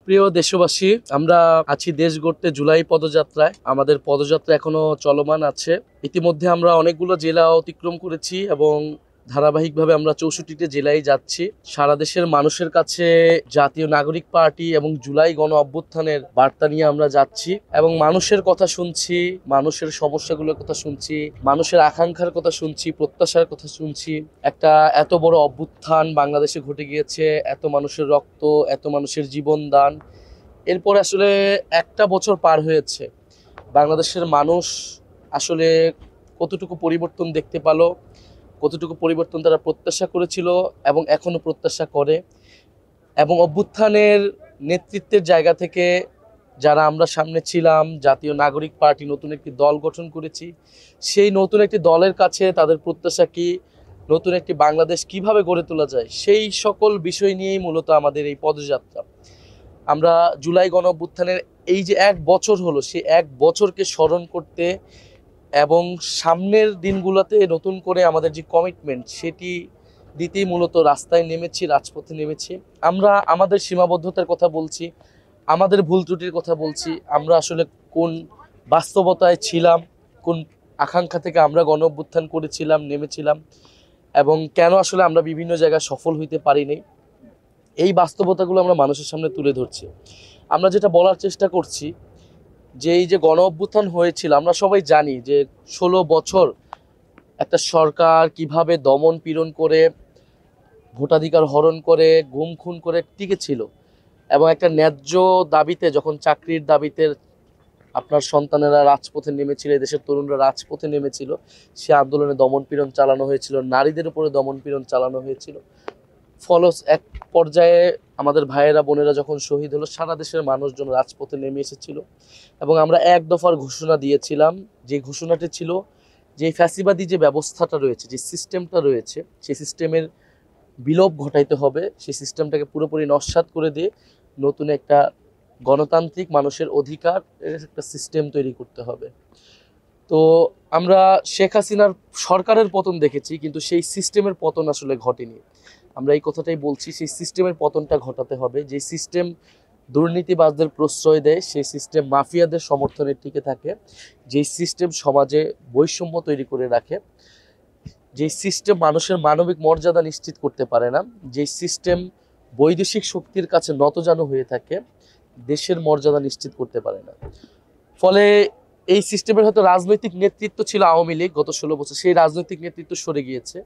প্রিয় দেশবাসী, আমরা আছি দেশ গড়তে জুলাই পদযাত্রায়। আমাদের পদযাত্রা এখনো চলমান আছে। ইতিমধ্যে আমরা অনেকগুলো জেলা অতিক্রম করেছি এবং ধারাবাহিকভাবে আমরা 64টি জেলায় যাচ্ছি। সারা দেশের মানুষের কাছে জাতীয় নাগরিক পার্টি এবং জুলাই গণ অভ্যুত্থানের বার্তা নিয়ে আমরা যাচ্ছি এবং মানুষের কথা শুনছি, মানুষের সমস্যাগুলোর কথা শুনছি, মানুষের আকাঙ্ক্ষার কথা শুনছি, প্রত্যাশার কথা শুনছি। একটা এত বড় অভ্যুত্থান বাংলাদেশে ঘটে গিয়েছে, এত মানুষের রক্ত, এত মানুষের জীবন দান। এরপরে আসলে একটা বছর পার হয়েছে। বাংলাদেশের মানুষ আসলে কতটুকু পরিবর্তন দেখতে পেল, কতটুকু পরিবর্তন তারা প্রত্যাশা করেছিল এবং এখনো প্রত্যাশা করে। এবং অভ্যুত্থানের নেতৃত্বের জায়গা থেকে যারা আমরা সামনে ছিলাম, জাতীয় নাগরিক পার্টি নতুন একটি দল গঠন করেছি, সেই নতুন একটি দলের কাছে তাদের প্রত্যাশা কি, নতুন একটি বাংলাদেশ কিভাবে গড়ে তোলা যায়, সেই সকল বিষয় নিয়েই মূলত আমাদের এই পদযাত্রা। আমরা জুলাই গণ অভ্যুত্থানের এই যে এক বছর হলো, সেই এক বছরকে স্মরণ করতে এবং সামনের দিনগুলোতে নতুন করে আমাদের যে কমিটমেন্ট সেটি দিতেই মূলত রাস্তায় নেমেছি, রাজপথে নেমেছি। আমরা আমাদের সীমাবদ্ধতার কথা বলছি, আমাদের ভুল ত্রুটির কথা বলছি। আমরা আসলে কোন বাস্তবতায় ছিলাম, কোন আকাঙ্ক্ষা থেকে আমরা গণ অভ্যুত্থান করেছিলাম, নেমেছিলাম, এবং কেন আসলে আমরা বিভিন্ন জায়গায় সফল হইতে পারিনি। এই বাস্তবতাগুলো আমরা মানুষের সামনে তুলে ধরছি। আমরা যেটা বলার চেষ্টা করছি যে এই যে গণ অভ্যুত্থান হয়েছিল, আমরা সবাই জানি যে 16 বছর একটা সরকার কিভাবে দমন পীড়ন করে, ভোটাধিকার হরণ করে, গুম খুন করে টিকেছিল। এবং একটা ন্যায্য দাবিতে, যখন চাকরির দাবিতে আপনার সন্তানেরা রাজপথে নেমেছিল, দেশের তরুণরা রাজপথে নেমেছিল, সে আন্দোলনে দমন পীড়ন চালানো হয়েছিল, নারীদের উপরে দমন পীড়ন চালানো হয়েছিল। ফলস এক পর্যায়ে আমাদের ভাইয়েরা বোনেরা যখন শহীদ হলো, সারা দেশের মানুষজন রাজপথে নেমে এসেছিল এবং আমরা এক দফার ঘোষণা দিয়েছিলাম। যে ঘোষণাটি ছিল যে ফ্যাসিবাদী যে ব্যবস্থাটা রয়েছে, যে সিস্টেমটা রয়েছে, সেই সিস্টেমের বিলোপ ঘটাইতে হবে, সেই সিস্টেমটাকে পুরোপুরি নস্যাৎ করে দিয়ে নতুন একটা গণতান্ত্রিক মানুষের অধিকার একটা সিস্টেম তৈরি করতে হবে। তো আমরা শেখ হাসিনার সরকারের পতন দেখেছি, কিন্তু সেই সিস্টেমের পতন আসলে ঘটেনি। আমরা এই কথাটাই বলছি, সেই সিস্টেমের পতনটা ঘটাতে হবে। যে সিস্টেম দুর্নীতিবাজদের প্রশ্রয় দেয়, সেই সিস্টেম মাফিয়াদের সমর্থনে টিকে থাকে, যেই সিস্টেম সমাজে বৈষম্য তৈরি করে রাখে, যেই সিস্টেম মানুষের মানবিক মর্যাদা নিশ্চিত করতে পারে না, যেই সিস্টেম বৈদেশিক শক্তির কাছে নতজানু হয়ে থাকে, দেশের মর্যাদা নিশ্চিত করতে পারে না। ফলে এই সিস্টেমের হয়তো রাজনৈতিক নেতৃত্ব ছিল আওয়ামী লীগ গত 16 বছর, সেই রাজনৈতিক নেতৃত্ব সরে গিয়েছে।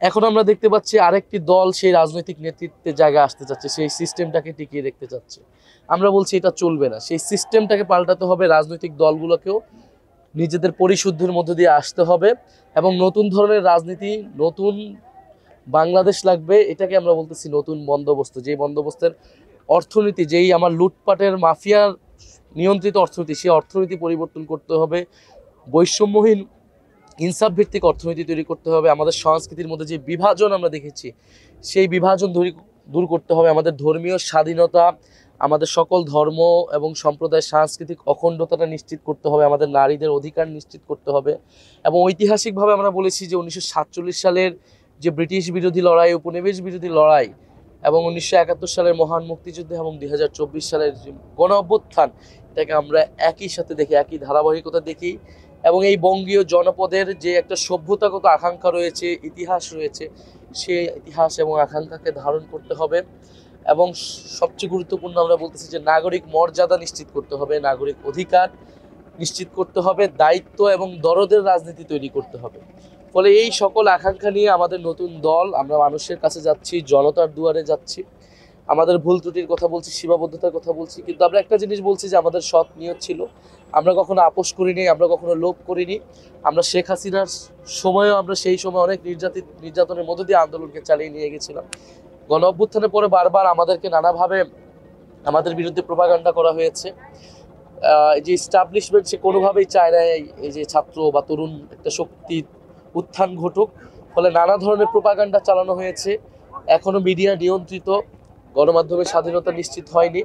এখন আমরা দেখতে পাচ্ছি আরেকটি দল সেই রাজনৈতিক নেতৃত্বের জায়গায় আসতে চাচ্ছে, সেই সিস্টেমটাকে টিকিয়ে রাখতে চাচ্ছে। আমরা বলছি এটা চলবে না, সেই সিস্টেমটাকে পাল্টাতে হবে। রাজনৈতিক দলগুলোকেও নিজেদের পরিশুদ্ধির মধ্য দিয়ে আসতে হবে এবং নতুন ধরনের রাজনীতি, নতুন বাংলাদেশ লাগবে। এটাকে আমরা বলতেছি নতুন বন্দোবস্ত। যেই বন্দোবস্তের অর্থনীতি, যেই আমার লুটপাটের মাফিয়ার নিয়ন্ত্রিত অর্থনীতি, সেই অর্থনীতি পরিবর্তন করতে হবে। বৈষম্যহীন ইনসাফ ভিত্তিক অর্থনীতি তৈরি করতে হবে। আমাদের সংস্কৃতির মধ্যে যে বিভাজন আমরা দেখেছি, সেই বিভাজন দূর করতে হবে। আমাদের ধর্মীয় স্বাধীনতা, আমাদের সকল ধর্ম এবং সম্প্রদায়ের সাংস্কৃতিক অখণ্ডতাটা নিশ্চিত করতে হবে। আমাদের নারীদের অধিকার নিশ্চিত করতে হবে। এবং ঐতিহাসিকভাবে আমরা বলেছি যে 1947 সালের যে ব্রিটিশ বিরোধী লড়াই, উপনিবেশ বিরোধী লড়াই, এবং 1971 সালের মহান মুক্তিযুদ্ধ এবং 2024 সালের যে গণ অভ্যুত্থান, এটাকে আমরা একই সাথে দেখি, একই ধারাবাহিকতা দেখি। এবং এই বঙ্গীয় জনপদের যে একটা সভ্যতাগত আকাঙ্ক্ষা রয়েছে, ইতিহাস রয়েছে, সেই ইতিহাস এবং আকাঙ্ক্ষাকে ধারণ করতে হবে। এবং সবচেয়ে গুরুত্বপূর্ণ আমরা বলতেছি যে নাগরিক মর্যাদা নিশ্চিত করতে হবে, নাগরিক অধিকার নিশ্চিত করতে হবে, দায়িত্ব এবং দরদের রাজনীতি তৈরি করতে হবে। ফলে এই সকল আকাঙ্ক্ষা নিয়ে আমাদের নতুন দল, আমরা মানুষের কাছে যাচ্ছি, জনতার দুয়ারে যাচ্ছি। আমাদের ভুল ত্রুটির কথা বলছি, সীমাবদ্ধতার কথা বলছি, কিন্তু আমরা একটা জিনিস বলছি যে আমাদের সৎ নিয়ত ছিল। আমরা কখনো আপোষ করিনি, আমরা কখনো লোভ করিনি। আমরা শেখ হাসিনার সময়ও আমরা সেই সময় অনেক নির্যাতনের মধ্য দিয়ে আন্দোলনকে চালিয়ে নিয়ে গেছিলাম। গণ অভ্যুত্থানের পরে বারবার আমাদেরকে নানাভাবে আমাদের বিরুদ্ধে প্রোপাগান্ডা করা হয়েছে। এই যে এস্টাবলিশমেন্ট, সে কোনোভাবেই চায় না এই যে ছাত্র বা তরুণ একটা শক্তি উত্থান ঘটুক। ফলে নানা ধরনের প্রোপাগান্ডা চালানো হয়েছে। এখনো মিডিয়া নিয়ন্ত্রিত, গণমাধ্যমের স্বাধীনতা নিশ্চিত হয়নি।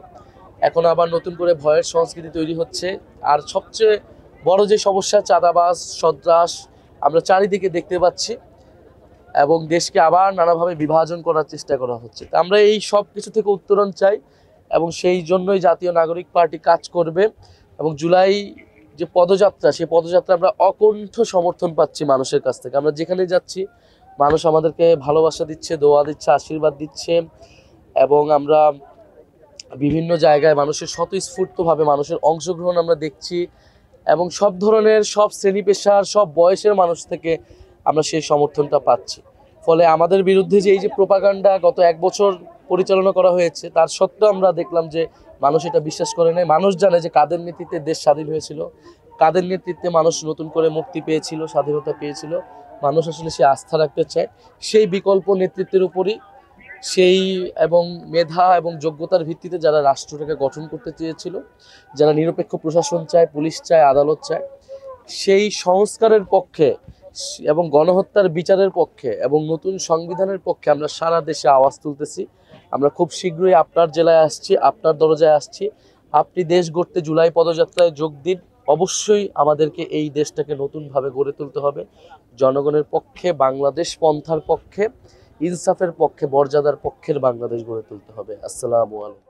এখন আবার নতুন করে ভয়ের সংস্কৃতি তৈরি হচ্ছে। আর সবচেয়ে বড় যে সমস্যা, চাঁদাবাজ, সন্ত্রাস, আমরা চারিদিকে দেখতে পাচ্ছি এবং দেশকে আবার নানাভাবে বিভাজন করার চেষ্টা করা হচ্ছে। তা আমরা এই সব কিছু থেকে উত্তরণ চাই এবং সেই জন্যই জাতীয় নাগরিক পার্টি কাজ করবে। এবং জুলাই যে পদযাত্রা, সেই পদযাত্রা আমরা অকুণ্ঠ সমর্থন পাচ্ছি মানুষের কাছ থেকে। আমরা যেখানে যাচ্ছি মানুষ আমাদেরকে ভালোবাসা দিচ্ছে, দোয়া দিচ্ছে, আশীর্বাদ দিচ্ছে। এবং আমরা বিভিন্ন জায়গায় মানুষের স্বতঃস্ফূর্তভাবে মানুষের অংশগ্রহণ আমরা দেখছি। এবং সব ধরনের, সব শ্রেণী পেশার, সব বয়সের মানুষ থেকে আমরা সেই সমর্থনটা পাচ্ছি। ফলে আমাদের বিরুদ্ধে যে এই যে প্রোপাগান্ডা গত 1 বছর পরিচালনা করা হয়েছে, তার সত্ত্বেও আমরা দেখলাম যে মানুষ এটা বিশ্বাস করে নাই। মানুষ জানে যে কাদের নেতৃত্বে দেশ স্বাধীন হয়েছিল, কাদের নেতৃত্বে মানুষ নতুন করে মুক্তি পেয়েছিল, স্বাধীনতা পেয়েছিল। মানুষ আসলে সে আস্থা রাখতে চায় সেই বিকল্প নেতৃত্বের উপরই, সেই এবং মেধা এবং যোগ্যতার ভিত্তিতে যারা রাষ্ট্রটাকে গঠন করতে চেয়েছিল, যারা নিরপেক্ষ প্রশাসন চায়, পুলিশ চায়, আদালত চায়, সেই সংস্কারের পক্ষে এবং গণহত্যার বিচারের পক্ষে এবং নতুন সংবিধানের পক্ষে আমরা সারা দেশে আওয়াজ তুলতেছি। আমরা খুব শীঘ্রই আপনার জেলায় আসছি, আপনার দরজায় আসছি। আপনি দেশ গড়তে জুলাই পদযাত্রায় যোগ দিন। অবশ্যই আমাদেরকে এই দেশটাকে নতুনভাবে গড়ে তুলতে হবে, জনগণের পক্ষে, বাংলাদেশ পন্থার পক্ষে, ইনসাফের পক্ষে, মর্যাদার পক্ষের বাংলাদেশ গড়ে তুলতে হবে। আসসালামু আলাইকুম।